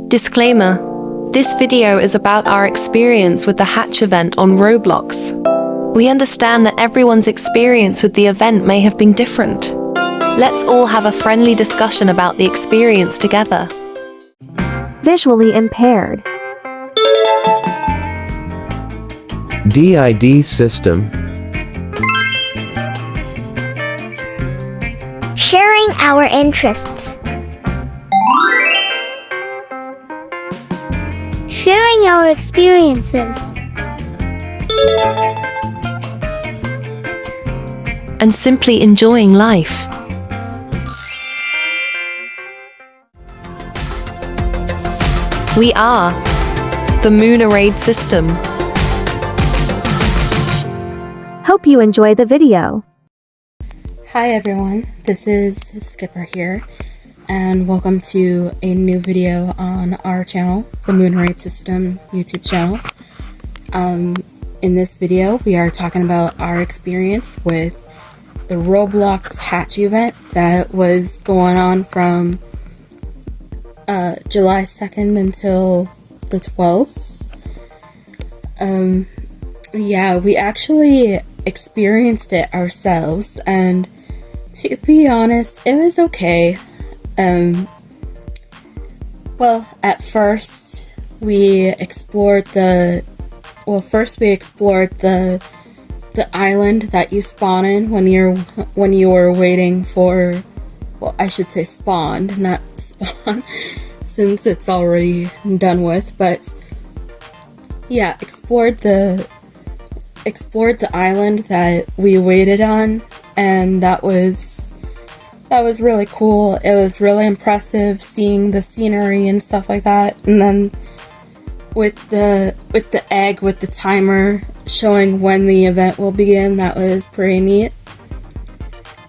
Disclaimer: this video is about our experience with the Hatch event on Roblox. We understand that everyone's experience with the event may have been different. Let's all have a friendly discussion about the experience together. Visually impaired. DID system. Sharing our interests. Sharing our experiences. And simply enjoying life. We are the Moon Array system. Hope you enjoy the video. Hi everyone, this is Skipper here, and welcome to a new video on our channel, the Moon Array System YouTube channel. In this video, we are talking about our experience with the Roblox Hatch event that was going on from July 2nd until the 12th. Yeah, we actually experienced it ourselves, and to be honest, it was okay. Well, at first we explored the island that you spawn in when you were waiting for, well, I should say spawned, not spawn, since it's already done with, but yeah, explored the island that we waited on, and that was really cool. It was really impressive seeing the scenery and stuff like that, and then with the egg with the timer showing when the event will begin, that was pretty neat.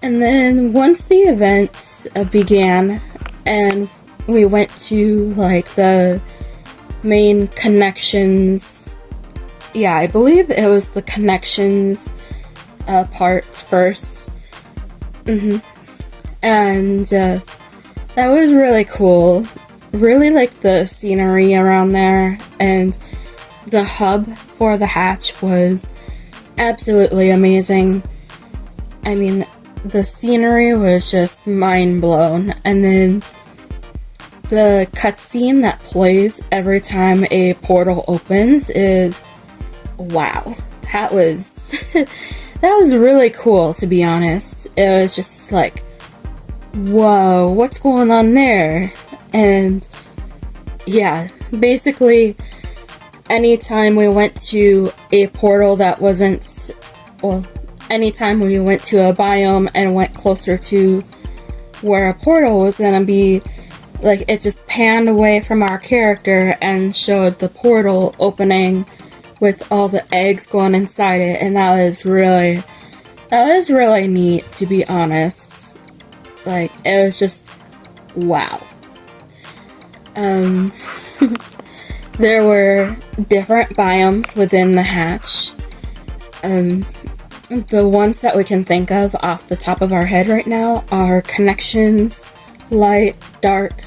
And then once the event began and we went to like the main connections, yeah, I believe it was the connections part first. And that was really cool. Really like the scenery around there, and the hub for the hatch was absolutely amazing. I mean, the scenery was just mind blown, and then the cutscene that plays every time a portal opens is, wow, that was that was really cool, to be honest. It was just like, whoa, what's going on there? And yeah, basically anytime we went to a portal that wasn't, well, anytime we went to a biome and went closer to where a portal was gonna be, like, it just panned away from our character and showed the portal opening with all the eggs going inside it, and that was really neat, to be honest. Like, it was just wow. There were different biomes within the hatch. The ones that we can think of off the top of our head right now are connections, light, dark.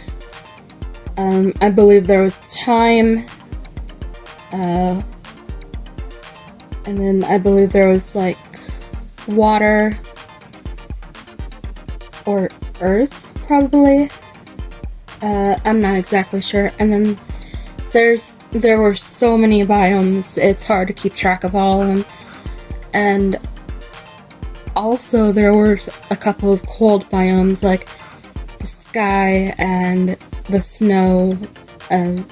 I believe there was time, and then I believe there was like water or earth, probably. I'm not exactly sure. And then there were so many biomes, it's hard to keep track of all of them. And also there were a couple of cold biomes, like the sky and the snow. I'm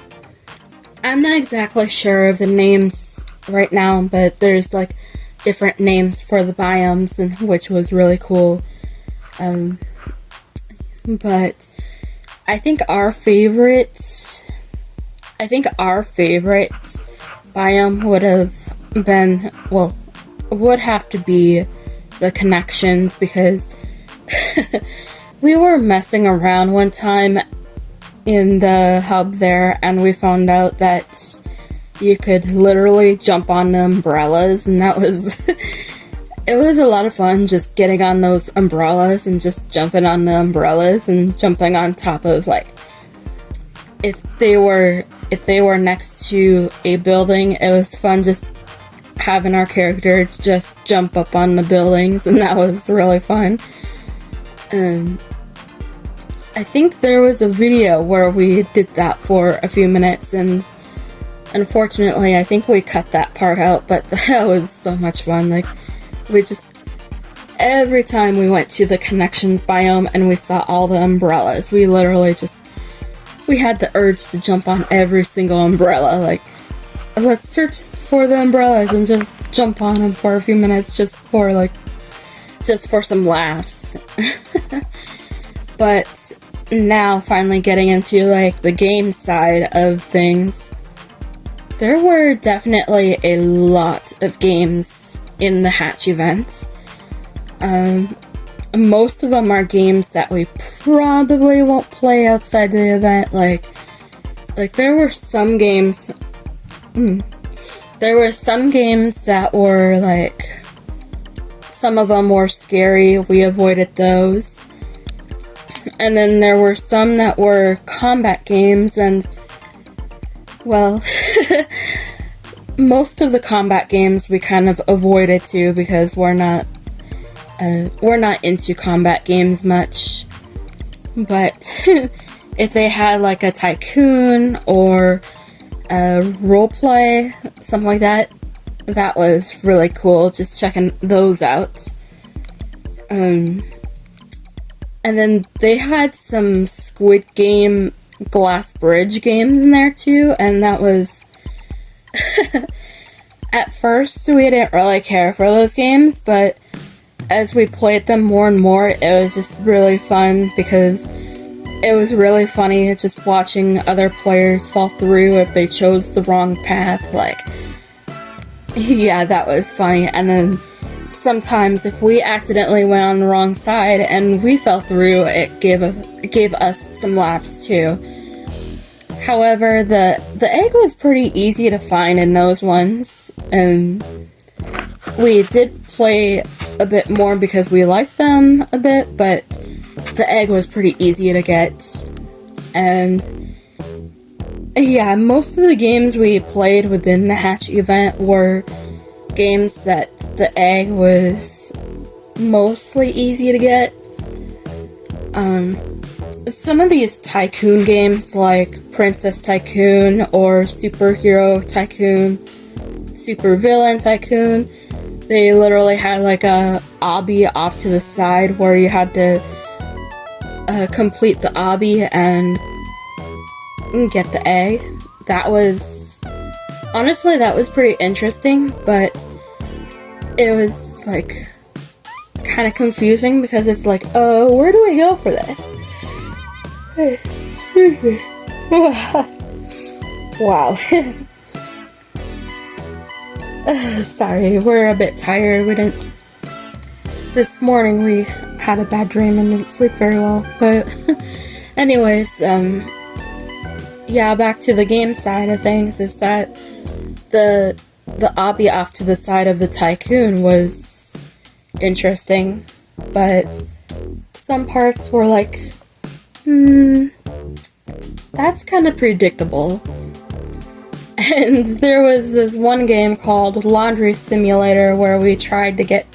not exactly sure of the names right now, but there's like different names for the biomes, and which was really cool. But I think our favorite biome would have to be the connections, because we were messing around one time in the hub there, and we found out that you could literally jump on the umbrellas, and that was it was a lot of fun just getting on those umbrellas and just jumping on the umbrellas and jumping on top of like if they were next to a building, it was fun just having our character just jump up on the buildings, and that was really fun. I think there was a video where we did that for a few minutes, and unfortunately I think we cut that part out, but that was so much fun. Like, every time we went to the connections biome and we saw all the umbrellas, we literally we had the urge to jump on every single umbrella. Like, let's search for the umbrellas and just jump on them for a few minutes just for some laughs. But now, finally getting into like the game side of things, there were definitely a lot of games in the Hatch event. Most of them are games that we probably won't play outside the event. Like there were some games. There were some games that were like, some of them were scary. We avoided those. And then there were some that were combat games, and well, most of the combat games we kind of avoided too, because we're not into combat games much. But if they had like a tycoon or a roleplay, something like that, that was really cool, just checking those out. And then they had some Squid Game Glass Bridge games in there too, and that was at first we didn't really care for those games, but as we played them more and more, it was just really fun, because it was really funny just watching other players fall through if they chose the wrong path. Like, yeah, that was funny. And then sometimes if we accidentally went on the wrong side and we fell through, it gave us some laughs too. However, the egg was pretty easy to find in those ones, and we did play a bit more because we liked them a bit, but the egg was pretty easy to get. And yeah, most of the games we played within the Hatch event were games that the egg was mostly easy to get. Some of these tycoon games, like Princess Tycoon or Superhero Tycoon, Super Villain Tycoon, they literally had like a obby off to the side where you had to complete the obby and get the egg. That was, honestly, that was pretty interesting, but it was like kind of confusing, because it's like, oh, where do we go for this? Wow. Sorry, we're a bit tired. This morning we had a bad dream and didn't sleep very well. But anyways, yeah, back to the game side of things, is that the obby off to the side of the tycoon was interesting, but some parts were like, that's kind of predictable. And there was this one game called Laundry Simulator where we tried to get,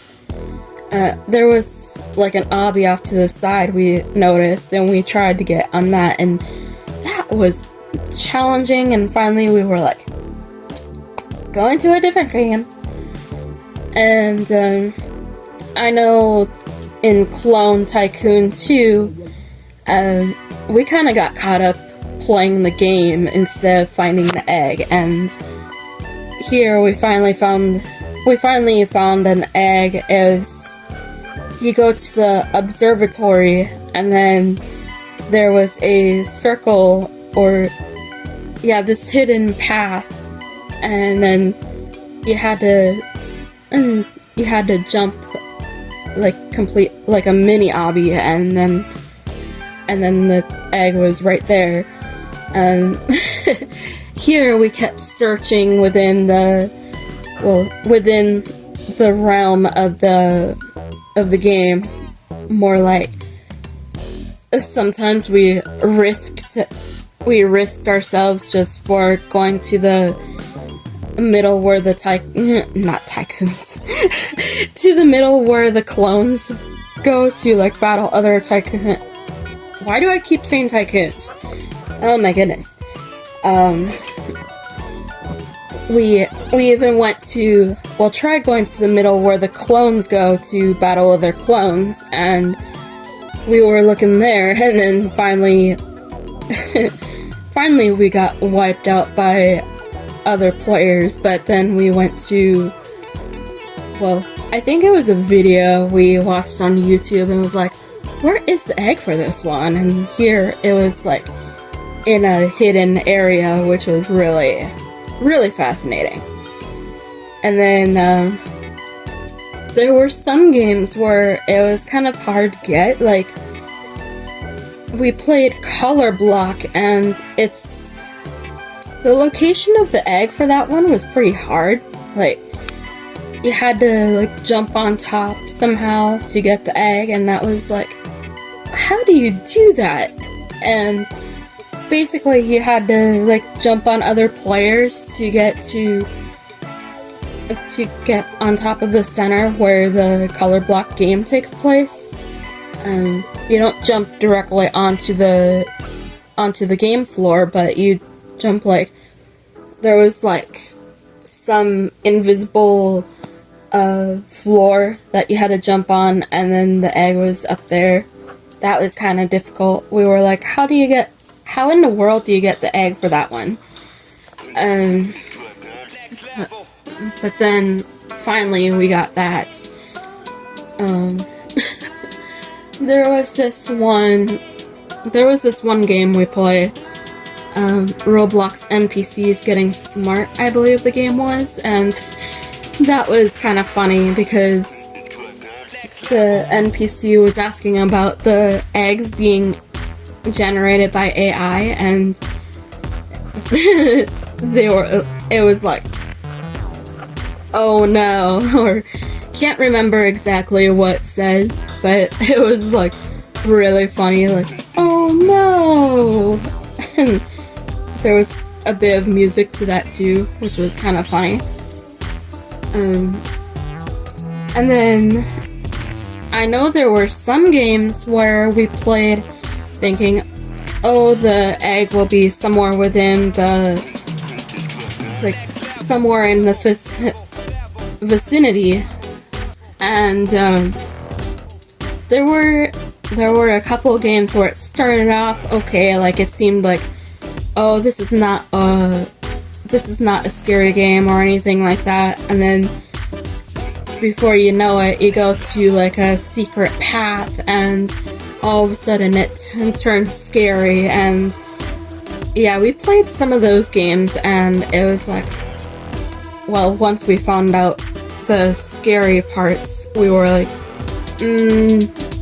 there was like an obby off to the side we noticed, and we tried to get on that, and that was challenging, and finally we were like, going to a different game. And I know in Clone Tycoon 2, we kind of got caught up playing the game instead of finding the egg, and here we finally found an egg. As you go to the observatory, and then there was a circle, or yeah, this hidden path, and then you had to jump, like complete like a mini obby, and then the egg was right there. Here we kept searching within the realm of the game. More like, sometimes we risked we risked ourselves just for going to the middle where the not tycoons, to the middle where the clones go to like battle other tycoons. Why do I keep saying tycoons? Oh my goodness. We even went to, well, tried going to the middle where the clones go to battle other clones, and we were looking there, and then finally we got wiped out by other players. But then we went to, well, I think it was a video we watched on YouTube, and was like, where is the egg for this one? And here it was like in a hidden area, which was really fascinating. And then there were some games where it was kind of hard to get. Like, we played Color Block, and the location of the egg for that one was pretty hard. Like, you had to like jump on top somehow to get the egg, and that was like, how do you do that? And basically you had to like jump on other players to get on top of the center where the Color Block game takes place. You don't jump directly onto the game floor, but you jump like, there was like some invisible floor that you had to jump on, and then the egg was up there. That was kind of difficult. We were like, how in the world do you get the egg for that one? But then finally we got that. There was this one game we played, Roblox NPCs Getting Smart, I believe the game was, and that was kind of funny because the NPC was asking about the eggs being generated by AI, and it was like, oh no, or can't remember exactly what it said, but it was like really funny, like, oh no. And there was a bit of music to that too, which was kind of funny. And then I know there were some games where we played thinking, oh, the egg will be somewhere within somewhere in the vicinity, and there were a couple of games where it started off okay, like it seemed like, oh, this is not a scary game or anything like that, and then before you know it, you go to like a secret path, and all of a sudden it turns scary. And yeah, we played some of those games, and it was like, well, once we found out the scary parts, we were like,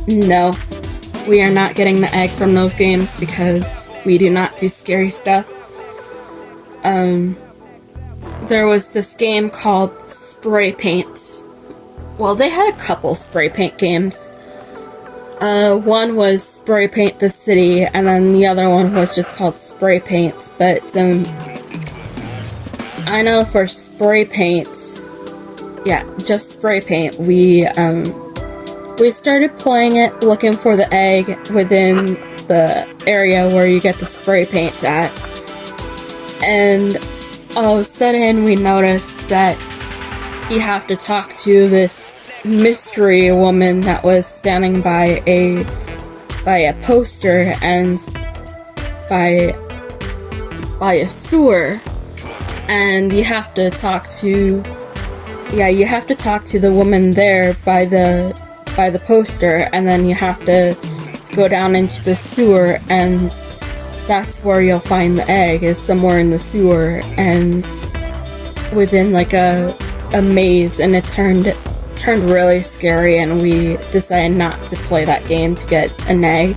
no, we are not getting the egg from those games because we do not do scary stuff. There was this game called Spray Paint. Well, they had a couple spray paint games. One was Spray Paint the City, and then the other one was just called Spray Paint. But I know for Spray Paint, yeah, just Spray Paint, we started playing it looking for the egg within the area where you get the spray paint at. And all of a sudden we noticed that you have to talk to this mystery woman that was standing by a poster and by a sewer, and you have to talk to the woman there by the poster, and then you have to go down into the sewer, and that's where you'll find the egg, is somewhere in the sewer and within like a maze. And it turned really scary, and we decided not to play that game to get an egg.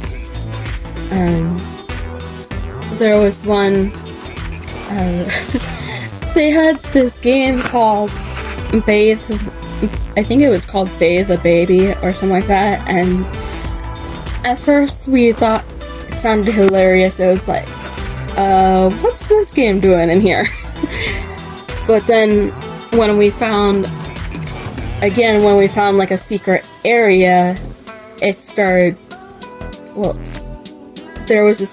There was one, they had this game called Bathe, I think it was called Bathe a Baby or something like that, and at first we thought it sounded hilarious. It was like, what's this game doing in here? But then when we found like a secret area, it started, well, there was a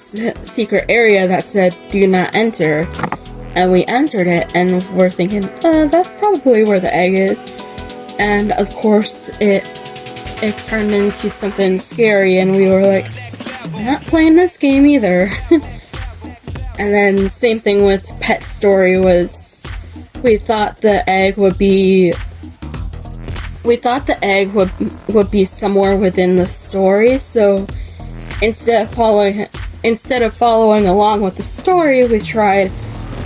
secret area that said do not enter, and we entered it and we're thinking, that's probably where the egg is. And of course it turned into something scary, and we were like, we're not playing this game either. And then same thing with Pet Story was, we thought the egg would be somewhere within the story, so instead of following along with the story, we tried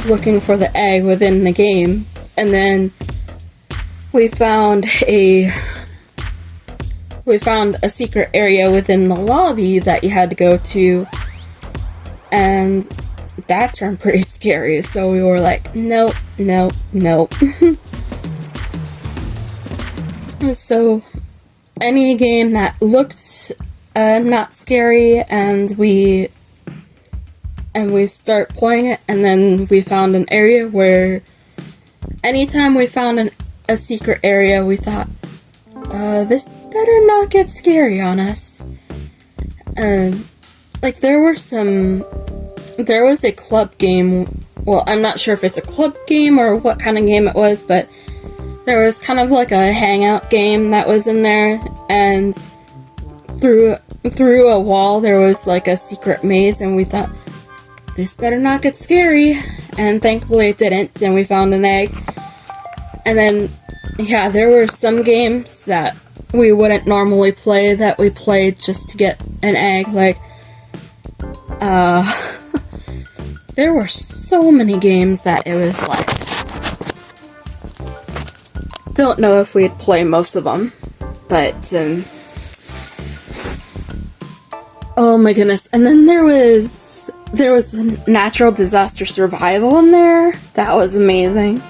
looking for the egg within the game, and then we found a secret area within the lobby that you had to go to, and that turned pretty scary, so we were like, nope. So any game that looked not scary, and we start playing it, and then we found an area where anytime we found a secret area, we thought, this better not get scary on us. Like there was a club game, well, I'm not sure if it's a club game or what kind of game it was, but there was kind of like a hangout game that was in there, and through a wall there was like a secret maze, and we thought, this better not get scary, and thankfully it didn't, and we found an egg. And then, yeah, there were some games that we wouldn't normally play that we played just to get an egg, like, there were so many games that it was like, don't know if we'd play most of them, but, oh my goodness. And then there was natural disaster survival in there. That was amazing.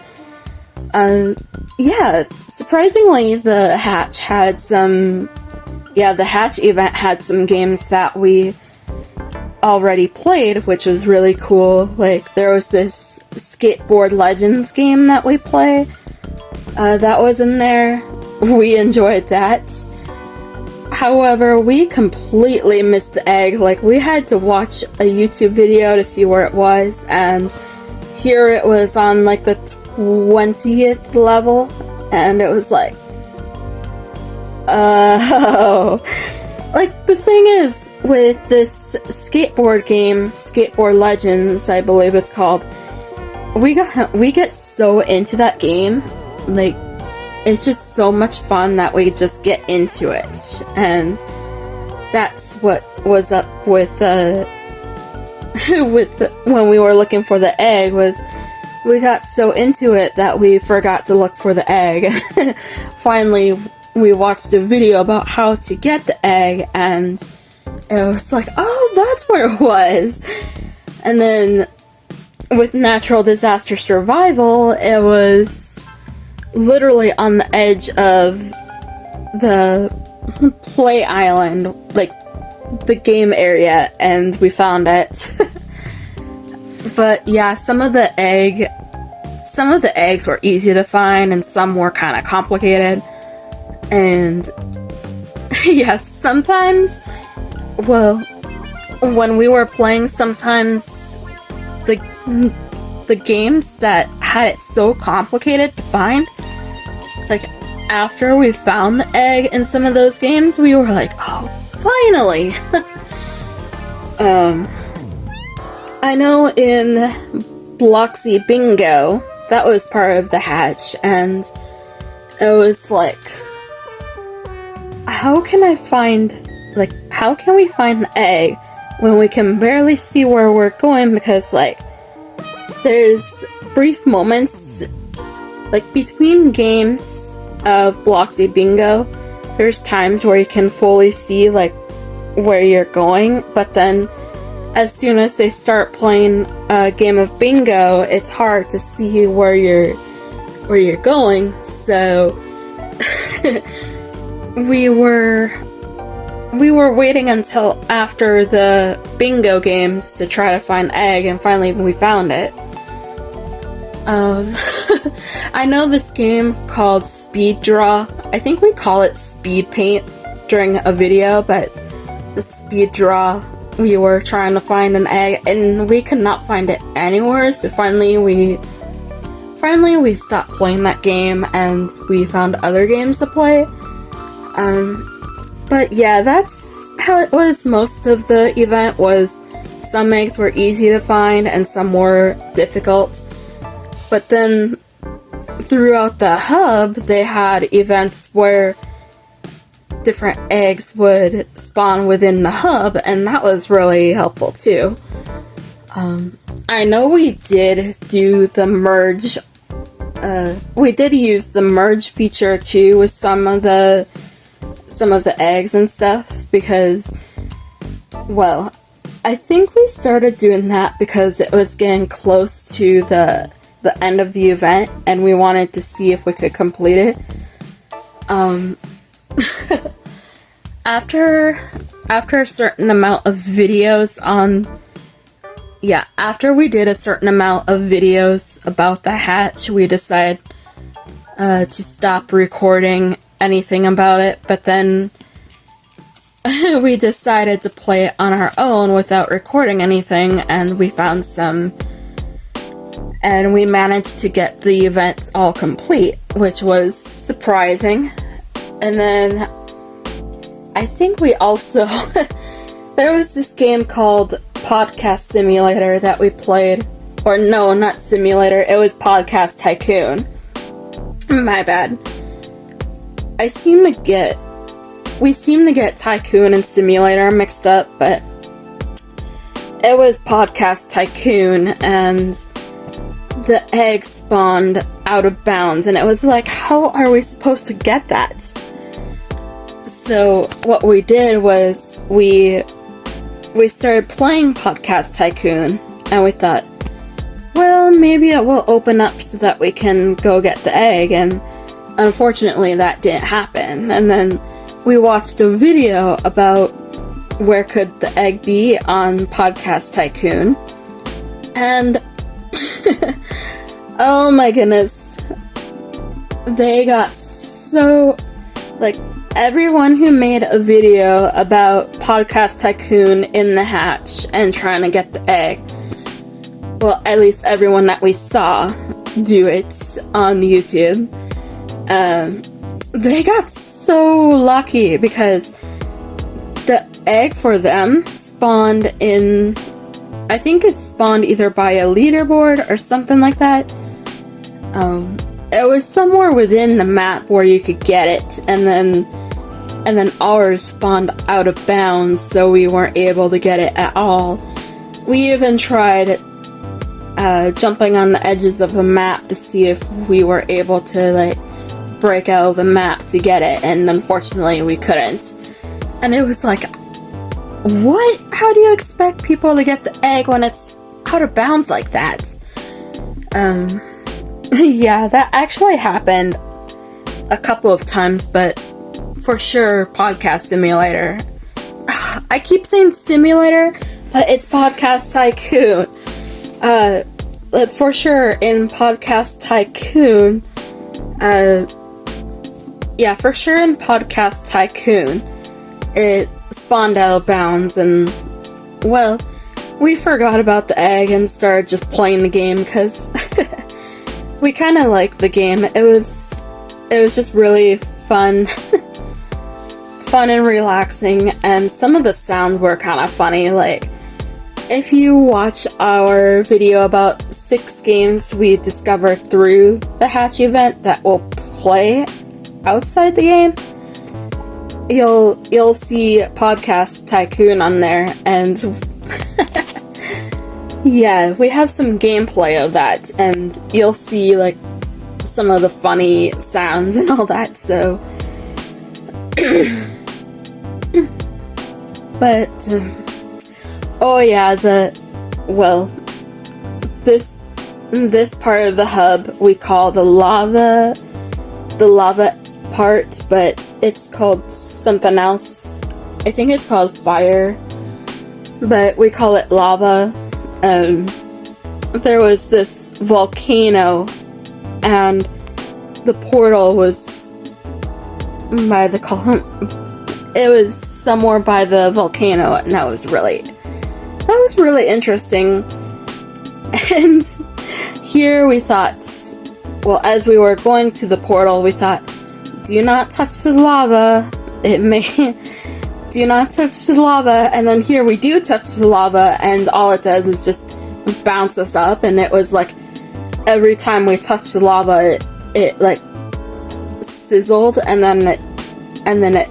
Yeah, surprisingly, the Hatch event had some games that we already played, which was really cool. Like, there was this Skateboard Legends game that we play. That was in there. We enjoyed that. However, we completely missed the egg. Like, we had to watch a YouTube video to see where it was, and here it was on like the 20th level, and it was like, oh. Like, the thing is, with this skateboard game, Skateboard Legends, I believe it's called, we get so into that game. Like, it's just so much fun that we just get into it, and that's what was up with when we were looking for the egg, was we got so into it that we forgot to look for the egg. Finally, we watched a video about how to get the egg, and it was like, oh, that's where it was. And then with natural disaster survival, it was literally on the edge of the play island, like the game area, and we found it. But yeah, some of the eggs were easy to find, and some were kind of complicated. And yes, sometimes, well, when we were playing, sometimes the games that had it so complicated to find, like, after we found the egg in some of those games, we were like, oh, finally! I know in Bloxy Bingo, that was part of the Hatch, and it was like, how can we find the egg when we can barely see where we're going? Because, like, there's brief moments, like, between games of Bloxy Bingo, there's times where you can fully see, like, where you're going, but then as soon as they start playing a game of bingo, it's hard to see where you're we were we were waiting until after the bingo games to try to find egg, and finally we found it. I know this game called Speed Draw. I think we call it Speed Paint during a video, but the Speed Draw, we were trying to find an egg and we could not find it anywhere, so finally we stopped playing that game and we found other games to play. But yeah, that's how it was. Most of the event was some eggs were easy to find and some were difficult. But then throughout the hub, they had events where different eggs would spawn within the hub, and that was really helpful too. I know we did do the merge. We did use the merge feature too with some of the eggs and stuff because, well, I think we started doing that because it was getting close to the end of the event and we wanted to see if we could complete it. After a certain amount of videos after we did a certain amount of videos about the hatch, we decided to stop recording anything about it, but then we decided to play it on our own without recording anything, and we found some, and we managed to get the events all complete, which was surprising. And then I think we also there was this game called Podcast Simulator that we played, or no, not Simulator, it was Podcast Tycoon. My bad. We seem to get Tycoon and Simulator mixed up, but it was Podcast Tycoon, and the egg spawned out of bounds, and it was like, how are we supposed to get that? So what we did was we started playing Podcast Tycoon, and we thought, well, maybe it will open up so that we can go get the egg, and unfortunately that didn't happen. And then we watched a video about where could the egg be on Podcast Tycoon, and oh my goodness, they got so, like, everyone who made a video about Podcast Tycoon in the hatch and trying to get the egg, well, at least everyone that we saw do it on YouTube, they got so lucky because the egg for them spawned in, I think it spawned either by a leaderboard or something like that. It was somewhere within the map where you could get it, and then ours spawned out of bounds, so we weren't able to get it at all. We even tried jumping on the edges of the map to see if we were able to, like, break out of the map to get it, and unfortunately we couldn't. And it was like, what? How do you expect people to get the egg when it's out of bounds like that? Yeah, that actually happened a couple of times, but for sure, Podcast Simulator. I keep saying Simulator, but it's Podcast Tycoon. For sure, in Podcast Tycoon, yeah, for sure in Podcast Tycoon, it spawned out of bounds, and, well, we forgot about the egg and started just playing the game, because we kind of liked the game. It was just really fun. Fun and relaxing, and some of the sounds were kind of funny. Like, if you watch our video about 6 games we discovered through the hatch event that will play outside the game, you'll see Podcast Tycoon on there, and yeah, we have some gameplay of that, and you'll see, like, some of the funny sounds and all that, so but oh yeah, this part of the hub we call the lava part, but it's called something else I think it's called fire, but we call it lava. There was this volcano, and the portal was by the it was somewhere by the volcano, and that was really interesting. And here we thought, well, as we were going to the portal, we thought, do not touch the lava. Do not touch the lava. And then here we do touch the lava, and all it does is just bounce us up. And it was like every time we touched the lava, it like sizzled, and then it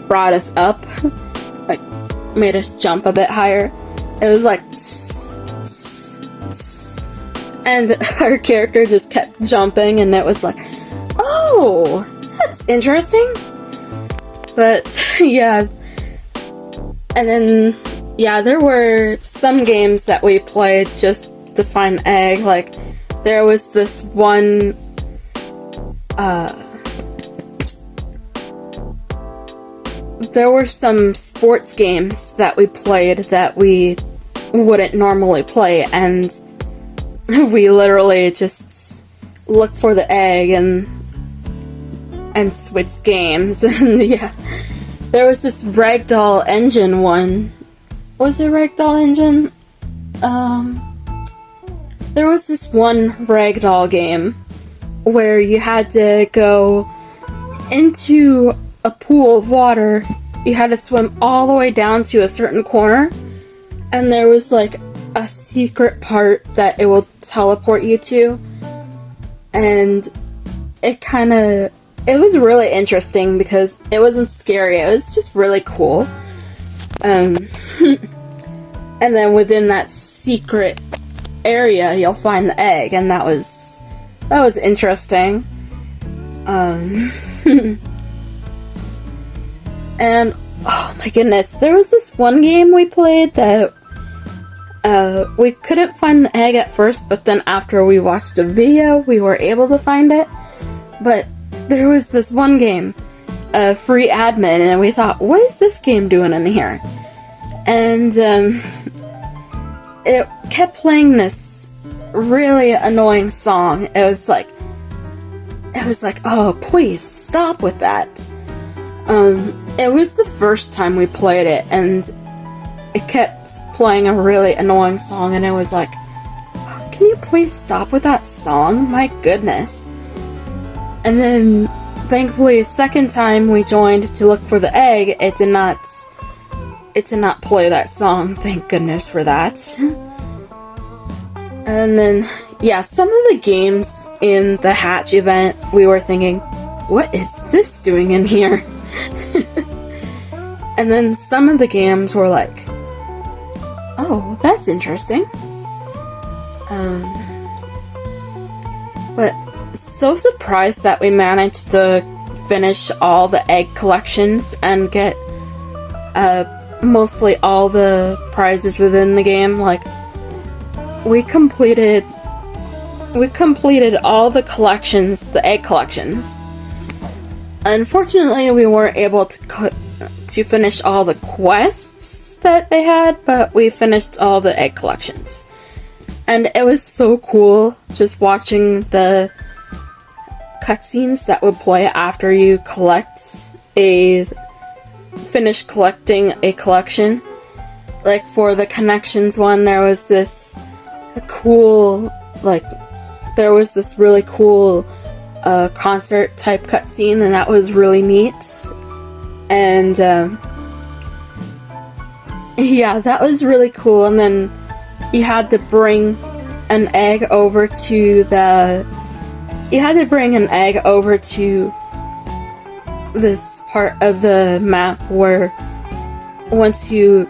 brought us up, like made us jump a bit higher. It was like, and our character just kept jumping, and it was like, oh, that's interesting. But yeah, and then yeah, there were some games that we played just to find egg. Like there was this one there were some sports games that we played that we wouldn't normally play, and we literally just looked for the egg and switched games. And yeah, there was this Ragdoll Engine one. Was it Ragdoll Engine? There was this one Ragdoll game where you had to go into a pool of water. You had to swim all the way down to a certain corner, and there was like a secret part that it will teleport you to, and it was really interesting because it wasn't scary, it was just really cool. And then within that secret area you'll find the egg, and that was interesting. And oh my goodness, there was this one game we played that we couldn't find the egg at first, but then after we watched a video, we were able to find it. But there was this one game, Free Admin, and we thought, what is this game doing in here? And it kept playing this really annoying song. It was like, oh, please stop with that. It was the first time we played it, and it kept playing a really annoying song, and it was like, can you please stop with that song? My goodness. And then, thankfully, second time we joined to look for the egg, it did not play that song. Thank goodness for that. And then, yeah, some of the games in the Hatch event, we were thinking, what is this doing in here? And then some of the games were like, oh, that's interesting. But so surprised that we managed to finish all the egg collections and get mostly all the prizes within the game. Like, we completed all the collections, the egg collections. Unfortunately, we weren't able to finish all the quests that they had, but we finished all the egg collections. And it was so cool just watching the cutscenes that would play after you finish collecting a collection. Like for the connections one, there was this really cool concert type cutscene, and that was really neat. And yeah, that was really cool. And then you had to bring an egg over to this part of the map where once you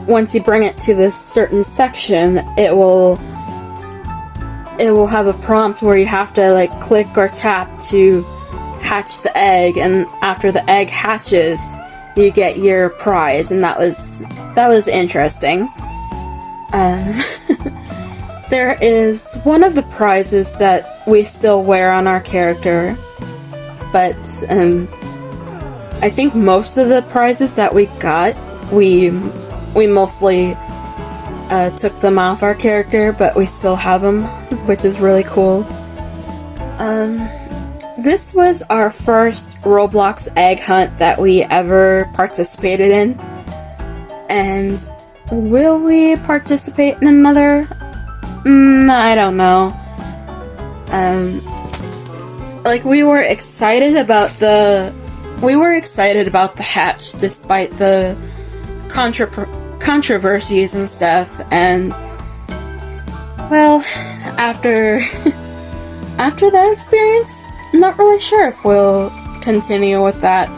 bring it to this certain section, it will have a prompt where you have to like click or tap to hatch the egg, and after the egg hatches, you get your prize, and that was interesting. There is one of the prizes that we still wear on our character, but I think most of the prizes that we got, we mostly took them off our character, but we still have them, which is really cool. This was our first Roblox egg hunt that we ever participated in. And will we participate in another? I don't know. Like, we were excited about the hatch despite the controversies and stuff, and well, after that experience, I'm not really sure if we'll continue with that.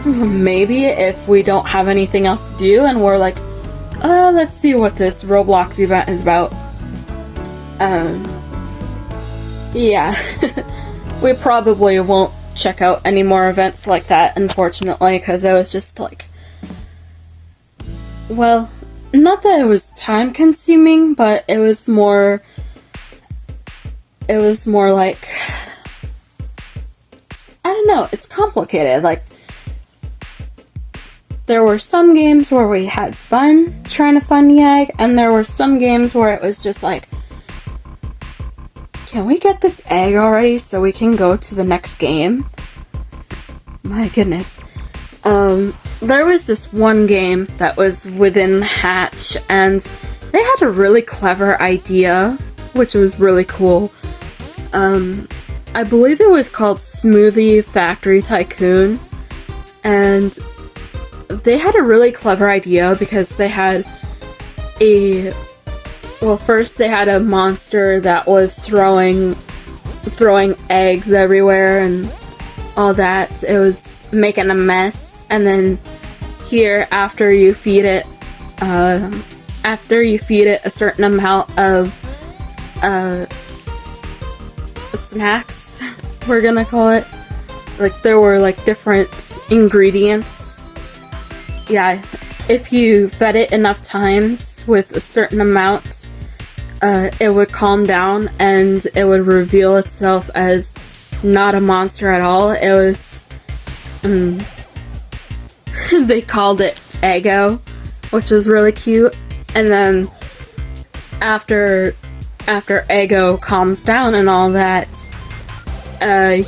Maybe if we don't have anything else to do and we're like, let's see what this Roblox event is about. Yeah. We probably won't check out any more events like that, unfortunately, because it was just like, well, not that it was time consuming, but it was more like, I don't know, it's complicated. Like, there were some games where we had fun trying to find the egg, and there were some games where it was just like, can we get this egg already so we can go to the next game? My goodness. There was this one game that was within the hatch, and they had a really clever idea, which was really cool. I believe it was called Smoothie Factory Tycoon, and they had a really clever idea because they had first they had a monster that was throwing eggs everywhere and all that. It was making a mess, and then here, after you feed it a certain amount of snacks, we're gonna call it. Like, there were like different ingredients. Yeah, if you fed it enough times with a certain amount, it would calm down and it would reveal itself as not a monster at all. It was, they called it Eggo, which was really cute. And then after Eggo calms down and all that,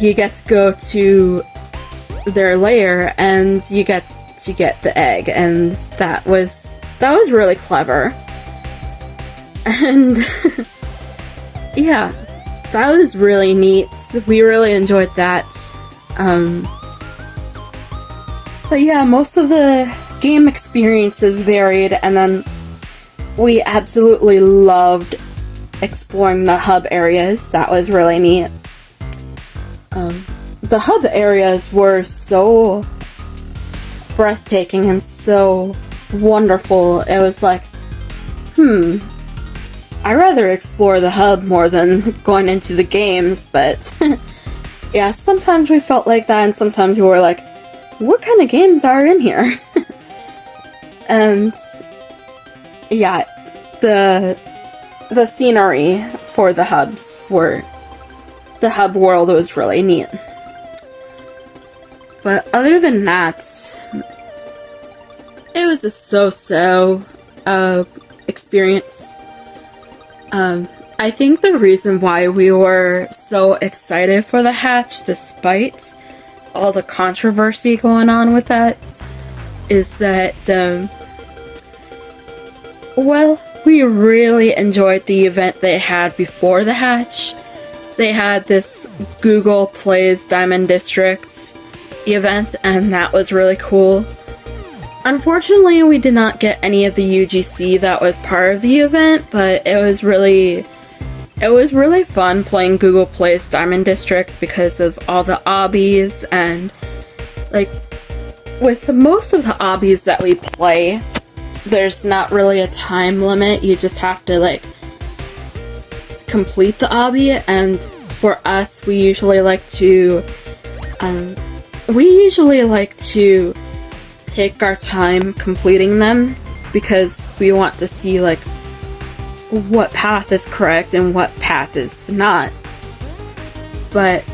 you get to go to their lair and you get to get the egg, and that was really clever. And yeah, that was really neat. We really enjoyed that. But yeah, most of the game experiences varied, and then we absolutely loved exploring the hub areas. That was really neat. The hub areas were so breathtaking and so wonderful. It was like, I'd rather explore the hub more than going into the games, but yeah, sometimes we felt like that, and sometimes we were like, what kind of games are in here? And yeah, the scenery for the hub world was really neat. But other than that, it was a so-so experience. I think the reason why we were so excited for the hatch, despite all the controversy going on with that, is that, we really enjoyed the event they had before the hatch. They had this Google Plays Diamond District event, and that was really cool. Unfortunately, we did not get any of the UGC that was part of the event, but it was really fun playing Google Play's Diamond District because of all the obbies, and like, with most of the obbies that we play, there's not really a time limit. You just have to like complete the obby, and for us, we usually like to take our time completing them because we want to see like what path is correct and what path is not. But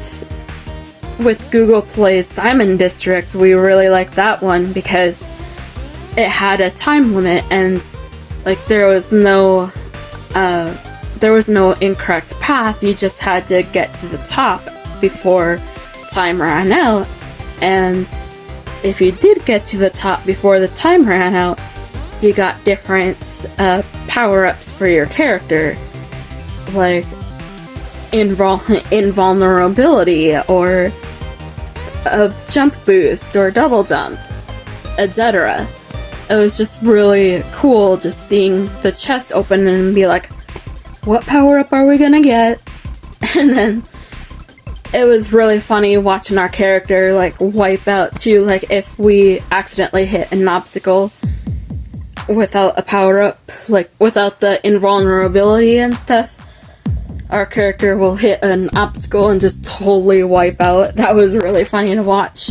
with Google Play's Diamond District, we really liked that one because it had a time limit and like there was no incorrect path. You just had to get to the top before time ran out, and if you did get to the top before the time ran out, you got different power-ups for your character, like invulnerability or a jump boost or double jump, etc. It was just really cool just seeing the chest open and be like, what power-up are we gonna get? And then it was really funny watching our character like wipe out too, like if we accidentally hit an obstacle without a power-up, like without the invulnerability and stuff, our character will hit an obstacle and just totally wipe out. That was really funny to watch.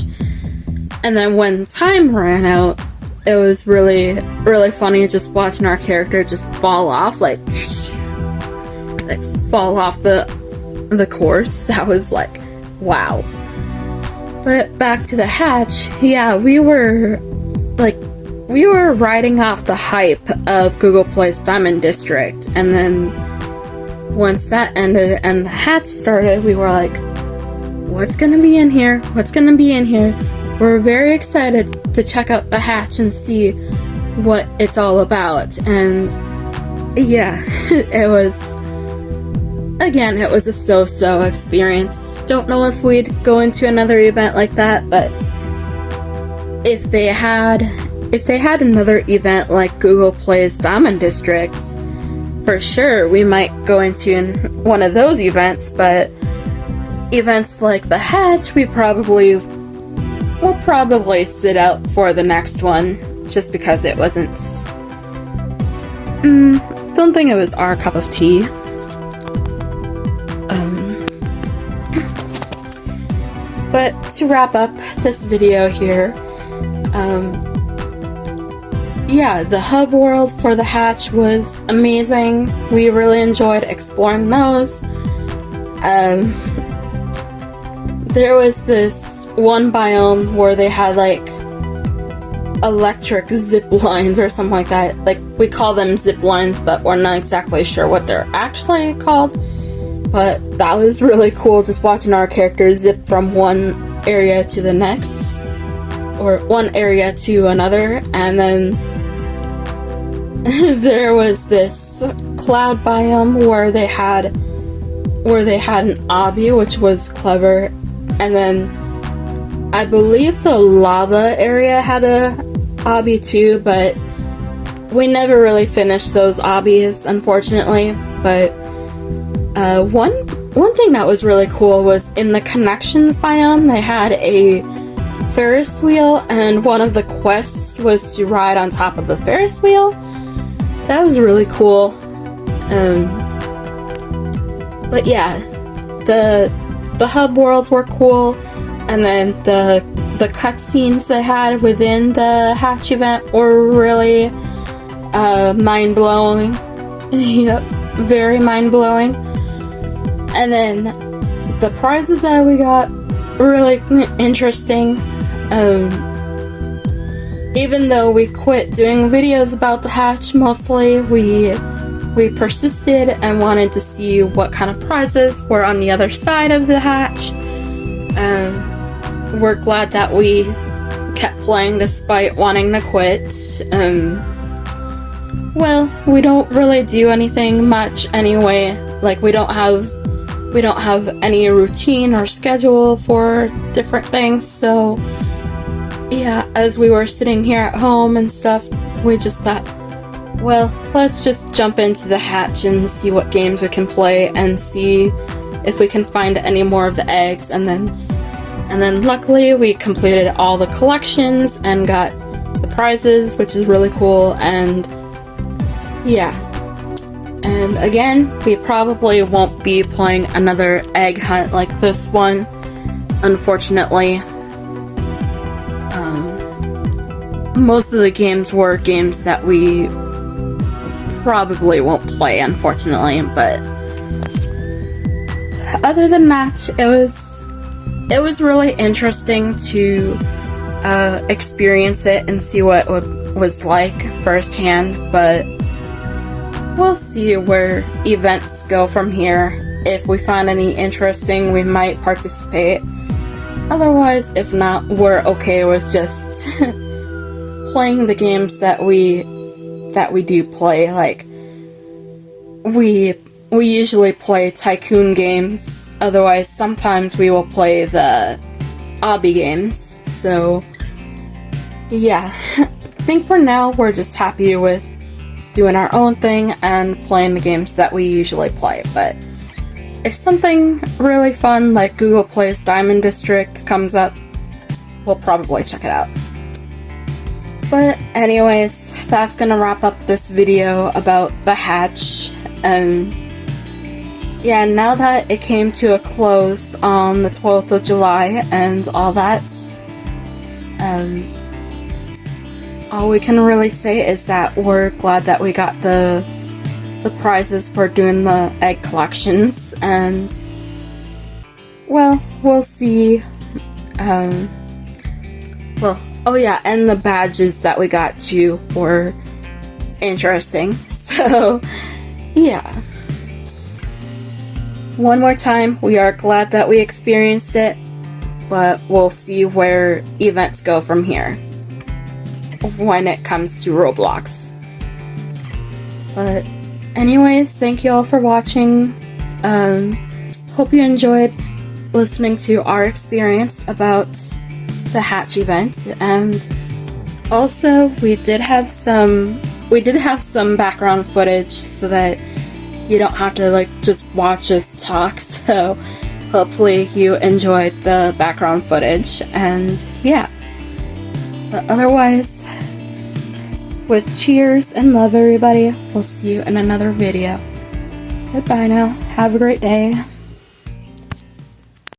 And then when time ran out, it was really, really funny just watching our character just fall off, like fall off the course. That was like, wow. But back to the hatch, yeah, we were riding off the hype of Google Play's Diamond District, and then once that ended and the hatch started, we were like, what's gonna be in here? What's gonna be in here? We're very excited to check out the hatch and see what it's all about. And yeah, it was a so-so experience. Don't know if we'd go into another event like that, but if they had another event like Google Play's Diamond District, for sure we might go into one of those events. But events like the hatch, we'll probably sit out for the next one, just because it wasn't don't think it was our cup of tea. But to wrap up this video here, yeah, the hub world for the hatch was amazing. We really enjoyed exploring those. There was this one biome where they had like electric zip lines or something like that. Like, we call them zip lines, but we're not exactly sure what they're actually called. But that was really cool, just watching our characters zip from one area to the next, or one area to another. And then there was this cloud biome where they had an obby, which was clever. And then I believe the lava area had a obby too, but we never really finished those obbies, unfortunately. But one thing that was really cool was in the connections biome, they had a Ferris wheel, and one of the quests was to ride on top of the Ferris wheel. That was really cool. But yeah, the hub worlds were cool, and then the cutscenes they had within the hatch event were really mind-blowing. Yep, very mind-blowing. And then the prizes that we got were really interesting. Even though we quit doing videos about the hatch mostly, we persisted and wanted to see what kind of prizes were on the other side of the hatch. We're glad that we kept playing despite wanting to quit. Well, we don't really do anything much anyway. Like, we don't have any routine or schedule for different things, so yeah, as we were sitting here at home and stuff, we just thought, well, let's just jump into the hatch and see what games we can play and see if we can find any more of the eggs. And then luckily we completed all the collections and got the prizes, which is really cool. And yeah, and again, we probably won't be playing another egg hunt like this one, unfortunately. Most of the games were games that we probably won't play, unfortunately, but other than that, it it was really interesting to experience it and see what it was like firsthand, but we'll see where events go from here. If we find any interesting, we might participate. Otherwise, if not, we're okay with just playing the games that we do play. Like, we usually play tycoon games. Otherwise, sometimes we will play the obby games. So, yeah. I think for now, we're just happy with doing our own thing and playing the games that we usually play. But if something really fun like Google Play's Diamond District comes up, we'll probably check it out. But anyways, that's gonna wrap up this video about the hatch. Yeah, now that it came to a close on the 12th of July and all that, all we can really say is that we're glad that we got the prizes for doing the egg collections, and well, we'll see. Oh yeah, and the badges that we got too were interesting. So yeah, one more time, we are glad that we experienced it, but we'll see where events go from here when it comes to Roblox. But anyways, thank you all for watching. Hope you enjoyed listening to our experience about the hatch event, and also we did have some background footage so that you don't have to like just watch us talk. So hopefully you enjoyed the background footage, and yeah. But otherwise, with cheers and love, everybody, we'll see you in another video. Goodbye now. Have a great day.